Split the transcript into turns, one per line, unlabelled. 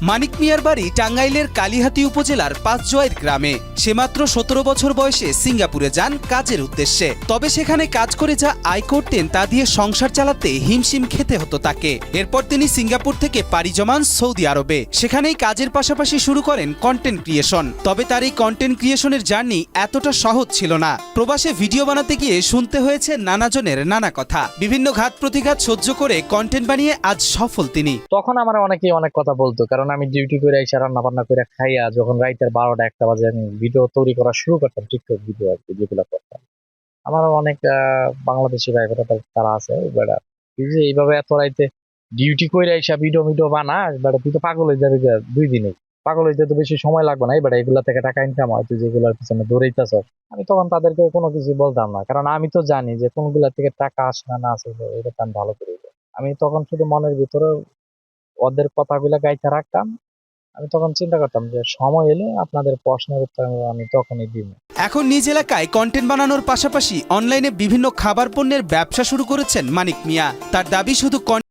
মানিক মিয়ার বাড়ি টাঙ্গাইলের কালিহাতী উপজেলার পাঁচজোয়াইর গ্রামে। সে মাত্র ১৭ বছর বয়সে সিঙ্গাপুরে যান কাজের উদ্দেশ্যে। তবে সেখানে কাজ করে যা আয় করতেন তা দিয়ে সংসার চালাতে হিমশিম খেতে হতো তাকে। এরপর তিনি সিঙ্গাপুর থেকে পাড়ি জমান সৌদি আরবে। সেখানেই কাজের পাশাপাশি শুরু করেন কন্টেন্ট ক্রিয়েশন। তবে তার এই কন্টেন্ট ক্রিয়েশনের জার্নি এতটা সহজ ছিল না। প্রবাসে ভিডিও বানাতে গিয়ে শুনতে হয়েছে নানাজনের নানা কথা। বিভিন্ন ঘাত প্রতিঘাত সহ্য করে কন্টেন্ট বানিয়ে আজ সফল তিনি।
তখন আমার অনেকেই অনেক কথা বলতো, কারণ আমি ডিউটি করে এসে রান্না বান্না করে খাইয়া যখন রাইতের 12টা 1টা বাজে আমি ভিডিও তৈরি করা শুরু করতাম, টিকটক ভিডিও আর কি যেগুলো করতাম। আমারও অনেক বাংলাদেশি ভাই বোনেরা তারা আছে, এবার এইভাবে এত রাইতে ডিউটি করে এসে ভিডিও বানা, এবার তুই তো পাগল হয়ে যাবে 2 দিনে। পাগল হইতে তো বেশি সময় লাগবে না, এবার এগুলা থেকে টাকা ইনকাম হয়, তুই যেগুলোর পিছনে দৌড়াইতেছ। আমি তখন তাদেরকে কোনো কিছু বলতাম না, কারণ আমি তো জানি যে কোনগুলা থেকে টাকা আসে না আসে, এটা তো আমি ভালো করে জানি। আমি তখন শুধু মনের ভিতরে ওদের কথাগুলো গাইতে রাখতাম। আমি তখন চিন্তা করতাম যে সময় এলে আপনাদের প্রশ্নের উত্তর আমি তখনই দিব।
এখন নিজ এলাকায় কন্টেন্ট বানানোর পাশাপাশি অনলাইনে বিভিন্ন খাবার পণ্যের ব্যবসা শুরু করেছেন মানিক মিয়া। তার দাবি শুধু